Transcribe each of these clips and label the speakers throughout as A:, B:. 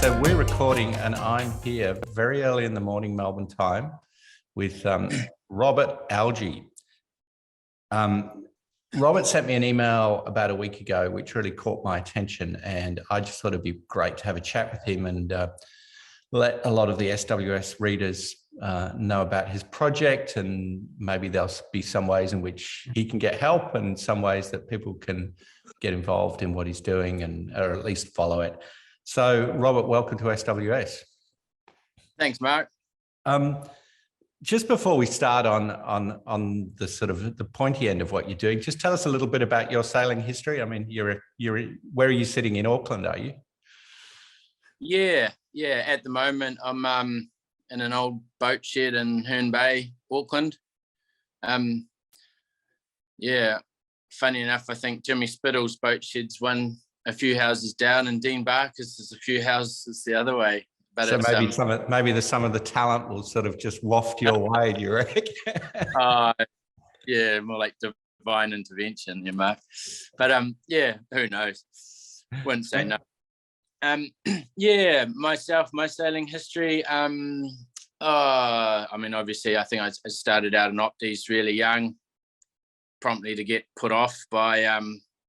A: So we're recording and I'm here very early in the morning Melbourne time with Robert Algie. Robert sent me an email about a week ago, which really caught my attention, and I just thought it'd be great to have a chat with him and let a lot of the SWS readers know about his project, and maybe there'll be some ways in which he can get help and some ways that people can get involved in what he's doing and or at least follow it. So, Robert, welcome to SWS.
B: Thanks, Mark.
A: Just before we start on the sort of the pointy end of what you're doing, just tell us a little bit about your sailing history. I mean, where are you sitting in Auckland? Are you?
B: Yeah. At the moment, I'm in an old boat shed in Herne Bay, Auckland. Funny enough, I think Jimmy Spittle's boat shed's one a few houses down, and Dean Barker's is a few houses the other way. But
A: so maybe some of the talent will sort of just waft your way, do you reckon?
B: Yeah, more like divine intervention, you know. But who knows? Wouldn't say no. My sailing history. I mean, obviously, I think I started out in Opties really young, promptly to get put off by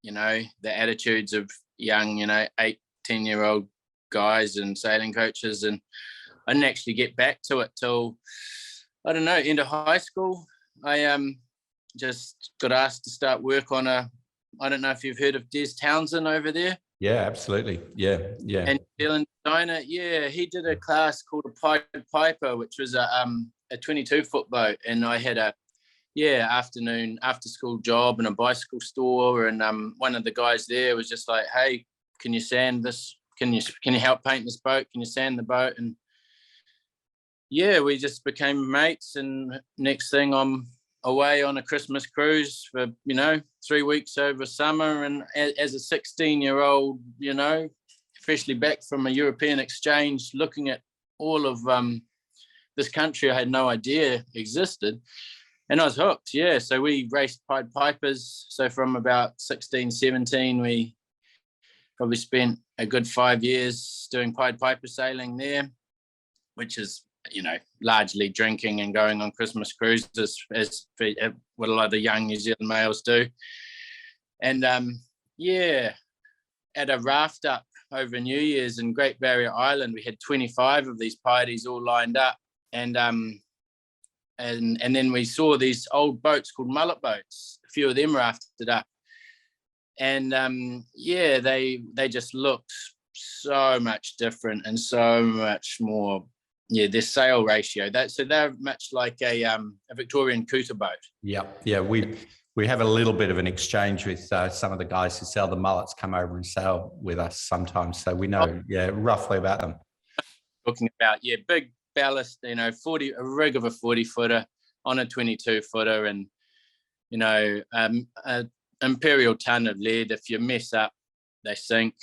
B: the attitudes of young 8-10-year-old guys and sailing coaches, and I didn't actually get back to it till end of high school. I just got asked to start work on I don't know if you've heard of Des Townsend over there.
A: Yeah, absolutely. Yeah.
B: And New Zealand designer. Yeah, he did a class called a Pied Piper, which was a 22-foot boat, and I had a afternoon after school job in a bicycle store, and one of the guys there was just like, hey, can you sand this? Can you help paint this boat? Can you sand the boat? And we just became mates, and next thing I'm away on a Christmas cruise for 3 weeks over summer, and as a 16-year-old, freshly back from a European exchange, looking at all of this country I had no idea existed. And I was hooked, yeah. So we raced Pied Pipers. So from about 16, 17, we probably spent a good 5 years doing Pied Piper sailing there, which is, largely drinking and going on Christmas cruises, as what a lot of the young New Zealand males do. And at a raft up over New Year's in Great Barrier Island, we had 25 of these piedies all lined up. And then we saw these old boats called mullet boats. A few of them rafted up, and they just looked so much different and so much more. Yeah, their sail ratio. They're much like a Victorian cooter boat.
A: Yeah. We have a little bit of an exchange with some of the guys who sell the mullets. Come over and sail with us sometimes, so we know roughly about them.
B: Talking about big ballast, a rig of a 40-footer on a 22-footer, and an imperial ton of lead. If you mess up, they sink.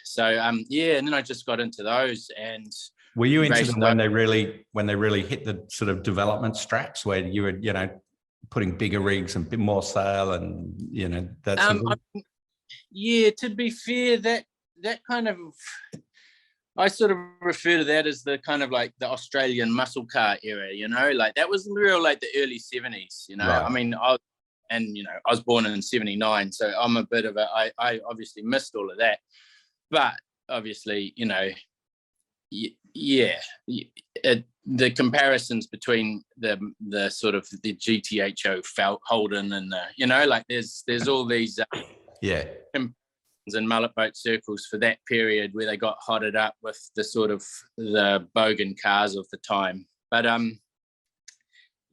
B: So and then I just got into those. And
A: were you into them when they really hit the sort of development straps, where you were putting bigger rigs and a bit more sail, and that sort of
B: to be fair, that kind of, I sort of refer to that as the kind of like the Australian muscle car era, like that was real, like the early 70s, Right. I mean, I was born in 79, so I'm a bit of I obviously missed all of that, but obviously, the comparisons between the sort of the GTHO Holden and there's all these and mullet boat circles for that period where they got hotted up with the sort of the bogan cars of the time. But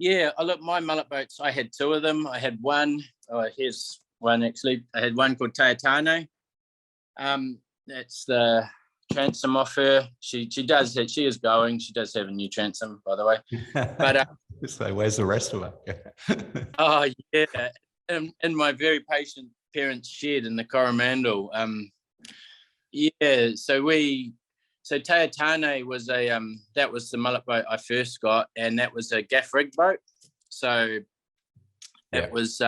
B: my mullet boats, I had two of them. I had one. Here's one actually. I had one called Taitane. That's the transom off her. She is going. She does have a new transom, by the way. But
A: so where's the rest of
B: her? In my very patient parents' shed in the Coromandel. So Taitane was that was the mullet boat I first got, and that was a gaff rigged boat. So it was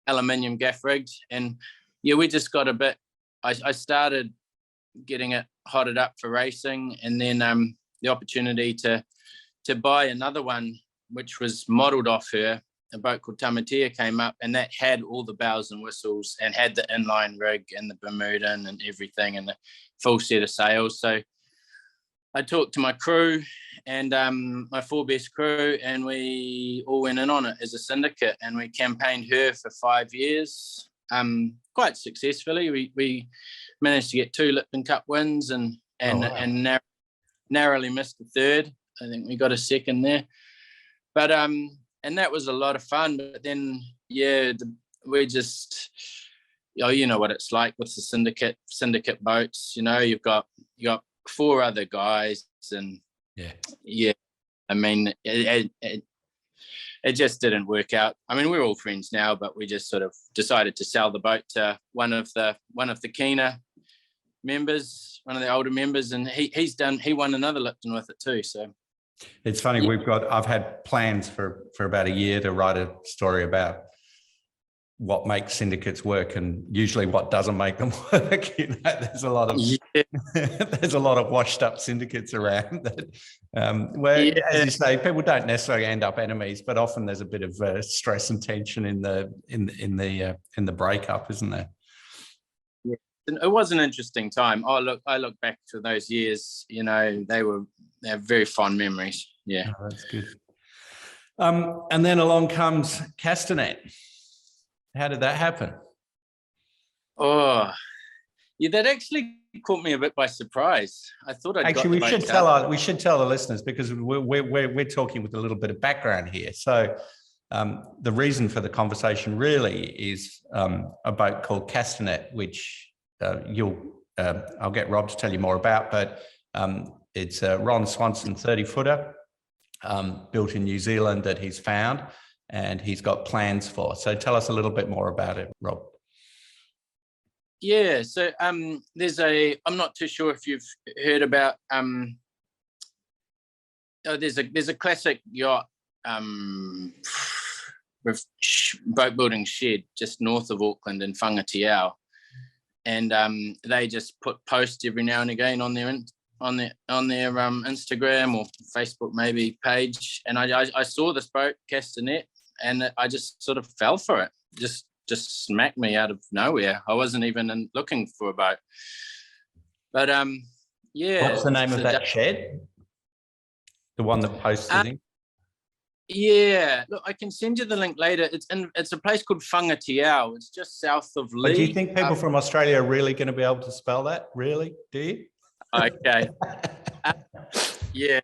B: aluminium gaff rigged, and we just got a bit. I started getting it hotted up for racing, and then the opportunity to buy another one, which was modelled off her. A boat called Tamatea came up, and that had all the bells and whistles and had the inline rig and the Bermudan and everything and the full set of sails. So I talked to my crew and my 4 best crew, and we all went in on it as a syndicate, and we campaigned her for 5 years, quite successfully. We managed to get 2 Lipton Cup wins and narrowly missed the 3rd. I think we got a 2nd there, but and that was a lot of fun. But then we just, you know what it's like with the syndicate boats. You know, you got 4 other guys, and I mean, it just didn't work out. I mean, we're all friends now, but we just sort of decided to sell the boat to one of the keener members, one of the older members, and he won another Lipton with it too. So
A: it's funny, I've had plans for about a year to write a story about what makes syndicates work, and usually what doesn't make them work. You know, there's a lot of washed up syndicates around that, where, as you say, people don't necessarily end up enemies, but often there's a bit of stress and tension in the breakup, isn't there?
B: Yeah, it was an interesting time. I look back to those years. You know, they're very fond memories. Yeah,
A: oh, that's good. And then along comes Castanet. How did that happen?
B: Oh, yeah, that actually caught me a bit by surprise. I thought I'd
A: actually we should tell the listeners, because we're talking with a little bit of background here. So the reason for the conversation really is a boat called Castanet, which I'll get Rob to tell you more about, but it's a Ron Swanson 30-footer built in New Zealand that he's found, and he's got plans for. So tell us a little bit more about it, Rob.
B: Yeah, so I'm not too sure if you've heard about there's a classic yacht with boat building shed just north of Auckland in Whangatiao, and they just put posts every now and again on their Instagram or Facebook maybe page, and I saw this boat Castanet, and I just sort of fell for it. Just smacked me out of nowhere. I wasn't even looking for a boat, but yeah.
A: What's the name of that shed? The one that posted in?
B: Yeah, look, I can send you the link later. It's a place called Whangatiao. It's just south of Lee.
A: But do you think people from Australia are really going to be able to spell that? Really? Do you?
B: Okay. Yeah,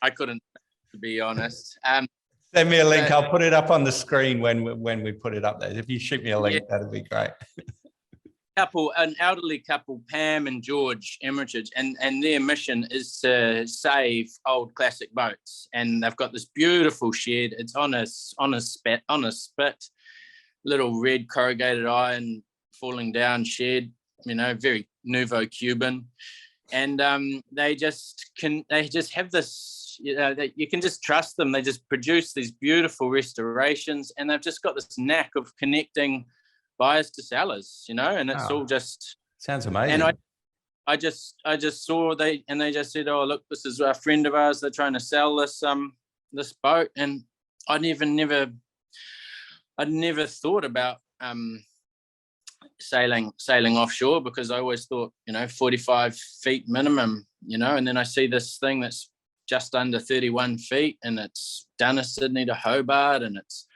B: I couldn't, to be honest.
A: Send me a link. I'll put it up on the screen when we put it up there. If you shoot me a link, that'd be great.
B: An elderly couple, Pam and George Emeritage, and their mission is to save old classic boats. And they've got this beautiful shed. It's on a spit, little red corrugated iron falling down shed. You know, very nouveau Cuban. And they just have this. You know, that you can just trust them. They just produce these beautiful restorations, and they've just got this knack of connecting buyers to sellers, you know, and it's all just
A: sounds amazing.
B: And I just saw they just said, oh, look, this is a friend of ours. They're trying to sell this boat, and I'd never thought about sailing offshore, because I always thought, you know, 45 feet minimum, you know, and then I see this thing that's just under 31 feet, and it's done a Sydney to Hobart, and it's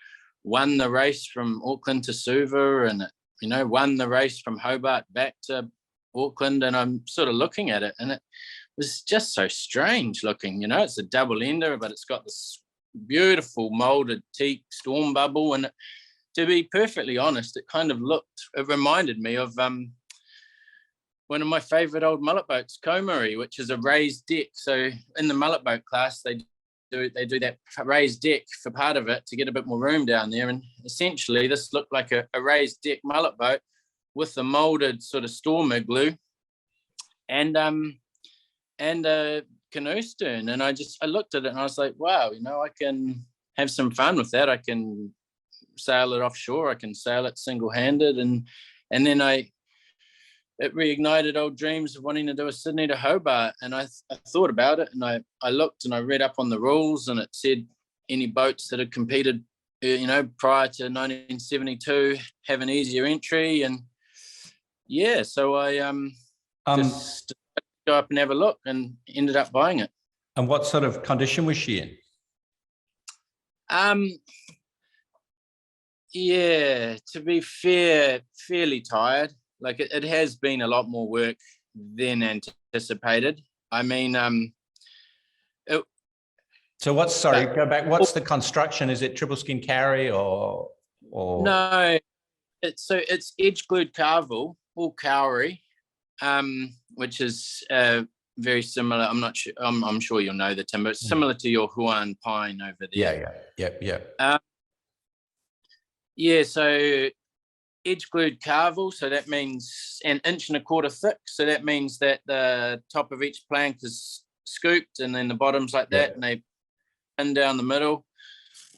B: won the race from Auckland to Suva, and it, you know, won the race from Hobart back to Auckland. And I'm sort of looking at it, and it was just so strange looking. You know, it's a double ender, but it's got this beautiful molded teak storm bubble, and to be perfectly honest, it reminded me of one of my favorite old mullet boats, Komari, which is a raised deck. So in the mullet boat class, they do that raised deck for part of it to get a bit more room down there. And essentially this looked like a raised deck mullet boat with the molded sort of storm igloo and a canoe stern. And I looked at it and I was like, wow, you know, I can have some fun with that. I can sail it offshore. I can sail it single-handed. And then I it reignited old dreams of wanting to do a Sydney to Hobart. And I thought about it, and I looked and I read up on the rules, and it said any boats that had competed, prior to 1972 have an easier entry. And yeah, so I just go up and have a look, and ended up buying it.
A: And what sort of condition was she in?
B: Yeah, to be fair, fairly tired. Like it has been a lot more work than anticipated. I mean,
A: so go back. What's the construction? Is it triple skin carry or?
B: No, it's edge glued carvel, all cowrie, which is very similar. I'm not sure. I'm sure you'll know the timber. It's similar to your Huan pine over there.
A: Yeah.
B: Yeah. So edge glued carvel. So that means 1.25 inches thick. So that means that the top of each plank is scooped, and then the bottom's like that, and they pin down the middle.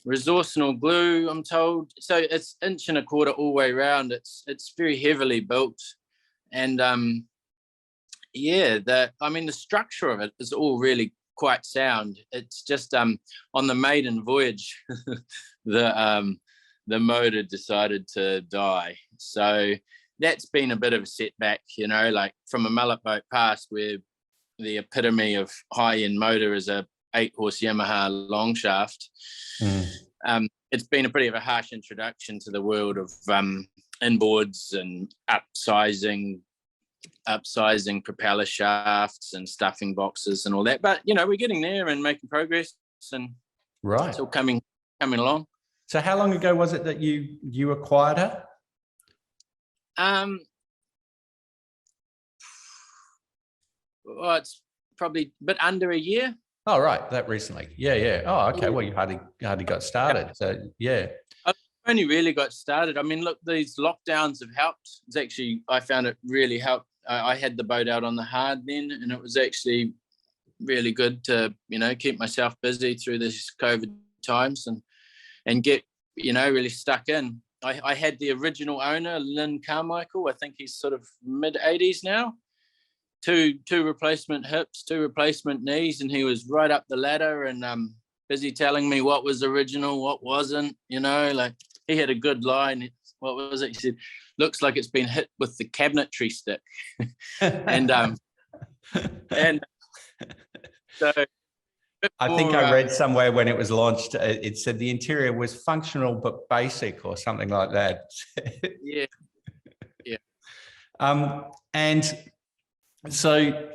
B: Resorcinal glue, I'm told. So it's 1.25 inches all the way around. It's very heavily built, and the structure of it is all really quite sound. It's just on the maiden voyage, the motor decided to die. So that's been a bit of a setback, like from a mullet boat past, where the epitome of high-end motor is a 8-horse Yamaha long shaft. It's been a pretty of a harsh introduction to the world of inboards and upsizing propeller shafts and stuffing boxes and all that. But we're getting there and making progress, and
A: right,
B: it's all coming along.
A: So how long ago was it that you acquired her?
B: Well, it's probably a bit under a year.
A: Oh, right, that recently. Yeah. Oh, okay. Well, you hardly got started. So yeah.
B: I only really got started. I mean, look, these lockdowns have helped. It's actually, I found it really helped. I had the boat out on the hard then, and it was actually really good to, keep myself busy through this COVID times and get, really stuck in. I had the original owner, Lynn Carmichael. I think he's sort of mid-80s now. Two replacement hips, 2 replacement knees, and he was right up the ladder and busy telling me what was original, what wasn't. Like he had a good line. What was it? He said, "Looks like it's been hit with the cabinetry stick," and so.
A: I think I read somewhere when it was launched, it said the interior was functional but basic or something like that.
B: Yeah.
A: And so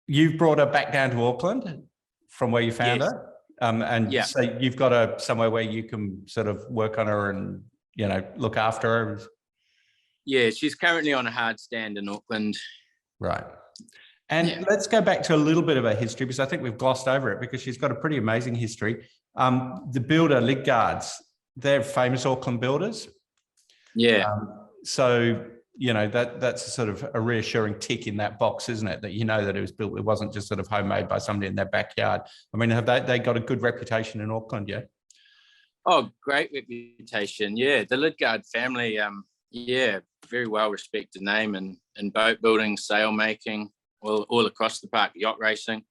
A: you've brought her back down to Auckland from where you found her, so you've got her somewhere where you can sort of work on her and look after her.
B: Yeah, she's currently on a hard stand in Auckland.
A: Right. And let's go back to a little bit of her history, because I think we've glossed over it, because she's got a pretty amazing history. The builder, Lidgards, they're famous Auckland builders.
B: Yeah.
A: So, that's a sort of a reassuring tick in that box, isn't it? That that it was built, it wasn't just sort of homemade by somebody in their backyard. I mean, have they got a good reputation in Auckland, yeah?
B: Oh, great reputation. Yeah, the Lidgard family, very well respected name in boat building, sail making, all across the park, yacht racing.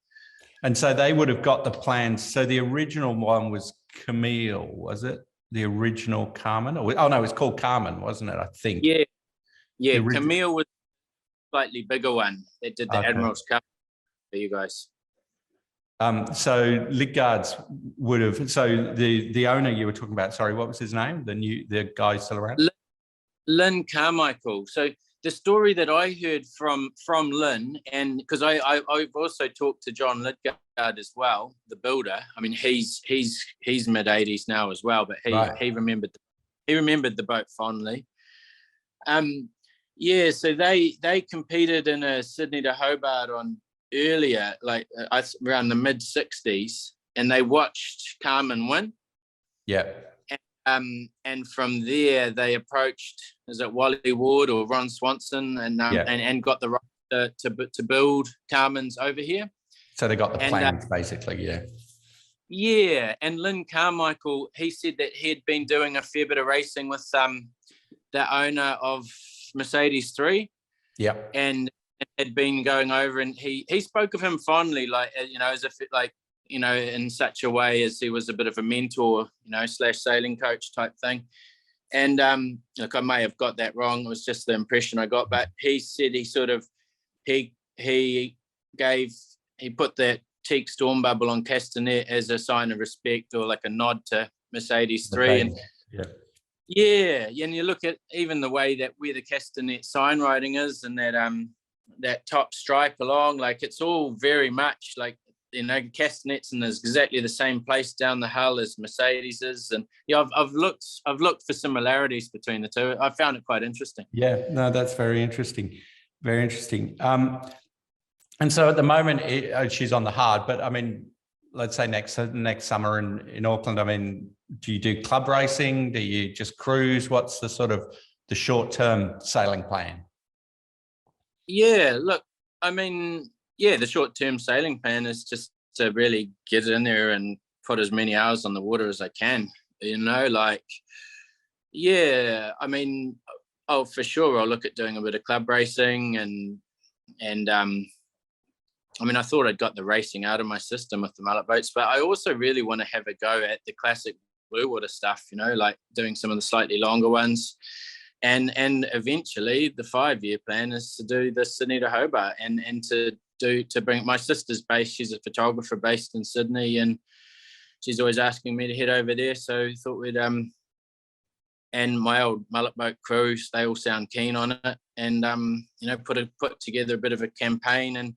A: And so they would have got the plans. So the original one was Camille, was it? The original Carmen? No, it was called Carmen, wasn't it? I think.
B: Yeah. Camille was a slightly bigger one that did the Admiral's Cup for you guys.
A: So Lidgards would have. So the owner you were talking about, sorry, what was his name? The guy still around?
B: Lynn Carmichael. So the story that I heard from Lynn, and because I've also talked to John Lidgard as well, the builder. I mean, he's mid-80s now as well, but he remembered the boat fondly. So they competed in a Sydney to Hobart on earlier, like around the mid-60s, and they watched Carmen win.
A: Yeah.
B: And from there they approached, is it Wally Ward or Ron Swanson, and got the right to build Carmen's over here. So they got the plans, basically, yeah. Yeah, and Lynn Carmichael, he said that he had been doing a fair bit of racing with the owner of Mercedes 3,
A: Yep.
B: and had been going over, and he spoke of him fondly, like, you know, as if it, like, you know, in such a way as he was a bit of a mentor, you know, / sailing coach type thing. And look, I may have got that wrong. It was just the impression I got. But he said he sort of he put that teak storm bubble on Castanet as a sign of respect, or like a nod to Mercedes 3. And yeah, and you look at even the way that where the Castanet sign writing is, and that top stripe along, like, it's all very much like, you know, Castanet's in exactly the same place down the hull as Mercedes is. And yeah, I've looked for similarities between the two. I found it quite interesting.
A: Yeah, no, that's very interesting. Very interesting. And so at the moment, she's on the hard, but I mean, let's say next summer in Auckland, I mean, do you do club racing? Do you just cruise? What's the sort of the short-term sailing plan?
B: Yeah, look, I mean, yeah, the short-term sailing plan is just to really get in there and put as many hours on the water as I can, you know, like, yeah, I mean, oh, for sure, I'll look at doing a bit of club racing, and I mean, I thought I'd got the racing out of my system with the mullet boats, but I also really want to have a go at the classic blue water stuff, you know, like doing some of the slightly longer ones. And eventually the 5-year plan is to do the Sydney to Hobart, and to bring my sister's based. She's a photographer based in Sydney, and she's always asking me to head over there. So I thought we'd and my old mullet boat crews, they all sound keen on it, and you know, put together a bit of a campaign. And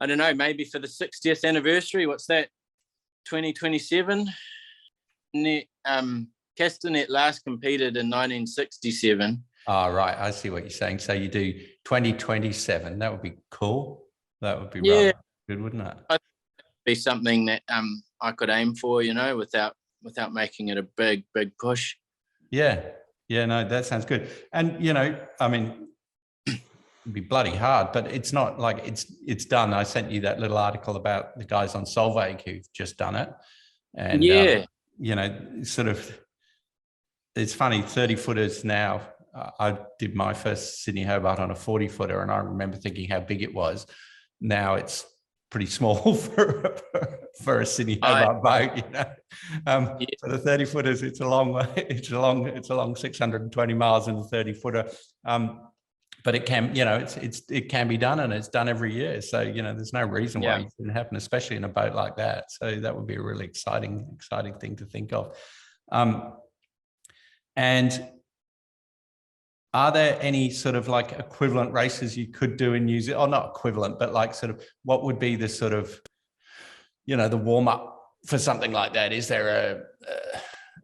B: I don't know, maybe for the 60th anniversary, what's that, 2027? Castanet last competed in 1967.
A: Oh, right. I see what you're saying. So you do 2027. That would be cool. That would be rather good, wouldn't it?
B: It'd be something that I could aim for, you know, without making it a big push.
A: Yeah. Yeah, no, that sounds good. And, you know, I mean, it'd be bloody hard, but it's not like it's done. I sent you that little article about the guys on Solveig who've just done it. And, you know, sort of, it's funny, 30 footers now. I did my first Sydney Hobart on a 40 footer, and I remember thinking how big it was. Now it's pretty small for a Sydney Hobart boat, you know. For the 30 footers, it's a long way. It's a long 620 miles in a 30 footer. But it can, you know, it can be done, and it's done every year. So, you know, there's no reason why it couldn't happen, especially in a boat like that. So that would be a really exciting thing to think of. And are there any sort of like equivalent races you could do in New Zealand, or not equivalent, but like sort of what would be the sort of, you know, the warm up for something like that? Is there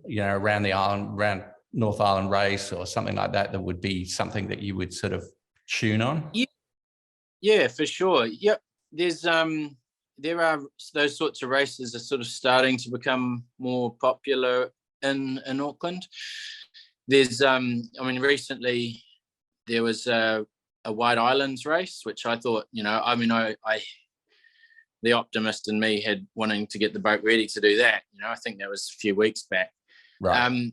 A: you know, around the island, around North Island race or something like that, that would be something that you would sort of tune on?
B: Yeah, for sure. Yep. There are those sorts of races are sort of starting to become more popular in Auckland. There's I mean, recently there was a White Islands race, which I thought, you know, I mean, I the optimist in me had wanting to get the boat ready to do that. You know, I think that was a few weeks back.
A: Right.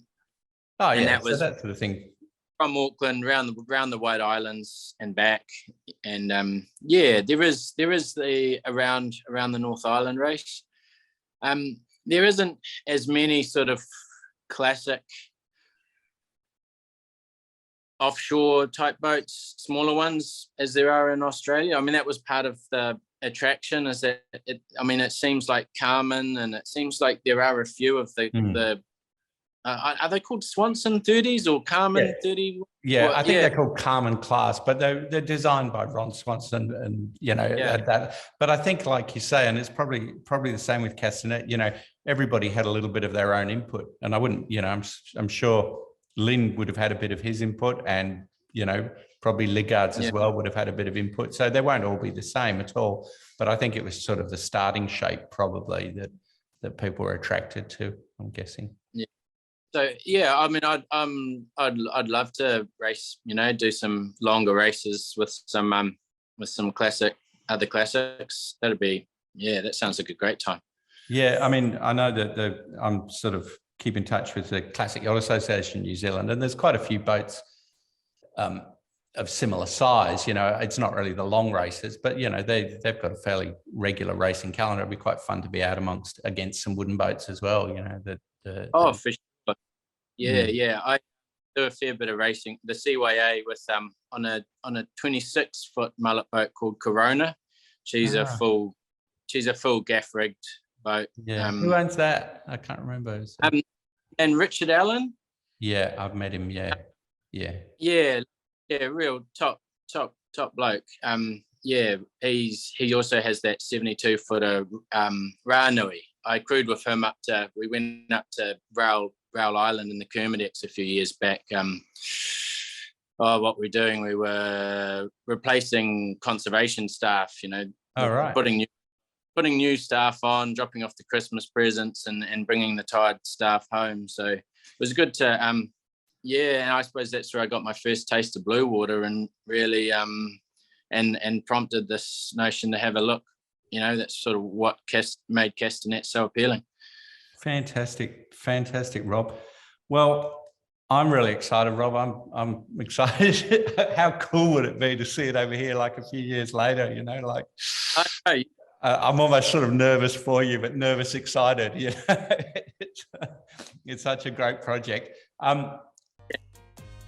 A: Oh, yeah,
B: and that was
A: that sort of thing.
B: From Auckland around the White Islands and back. And yeah, there is the around the North Island race. There isn't as many sort of classic offshore type boats, smaller ones, as there are in Australia. I mean, that was part of the attraction, is that it seems like Carmen, and it seems like there are a few of the are they called Swanson 30s or Carmen 30?
A: Yeah, I think they're called Carmen class, but they're designed by Ron Swanson, and you know that. But I think, like you say, and it's probably the same with Castanet. You know, everybody had a little bit of their own input, and I wouldn't, you know, I'm sure Lynn would have had a bit of his input, and you know, probably Lidgard's as well would have had a bit of input. So they won't all be the same at all. But I think it was sort of the starting shape probably that people were attracted to, I'm guessing.
B: Yeah. So yeah, I mean, I'd love to race, you know, do some longer races with some other classics. That'd be, yeah, that sounds like a great time.
A: Yeah, I mean, I know that I'm sort of keep in touch with the Classic Yacht Association New Zealand, and there's quite a few boats of similar size. It's not really the long races, but they've got a fairly regular racing calendar. It'd be quite fun to be out against some wooden boats as well.
B: For sure. Yeah. I do a fair bit of racing. The CYA with on a 26-foot mullet boat called Corona. She's a full gaff rigged boat.
A: Yeah. Who owns that? I can't remember.
B: And Richard Allen.
A: Yeah, I've met him. Yeah.
B: Real top bloke. He also has that 72-footer Ranui. I crewed with him we went up to Rail Island in the Kermadex a few years back. What we're doing, we were replacing conservation staff, putting new staff on, dropping off the Christmas presents and bringing the tired staff home. So it was good to, and I suppose that's where I got my first taste of blue water and really, and prompted this notion to have a look. That's sort of what made Castanet so appealing.
A: Fantastic, Rob. Well, I'm really excited, Rob. I'm excited. How cool would it be to see it over here like a few years later? I'm almost sort of nervous for you, but nervous excited. It's such a great project.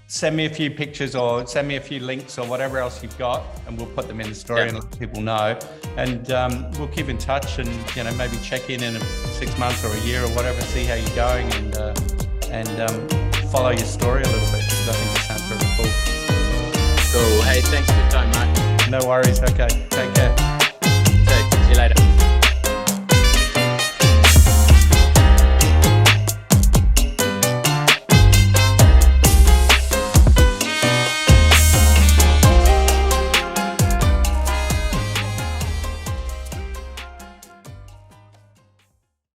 A: Send me a few pictures or send me a few links or whatever else you've got, and we'll put them in the story and let people know. And we'll keep in touch and maybe check in 6 months or a year or whatever, see how you're going and follow your story a little bit, because I think it sounds really cool.
B: Cool. Hey, thanks for your time, mate.
A: No worries. Okay, take care.
B: See you later.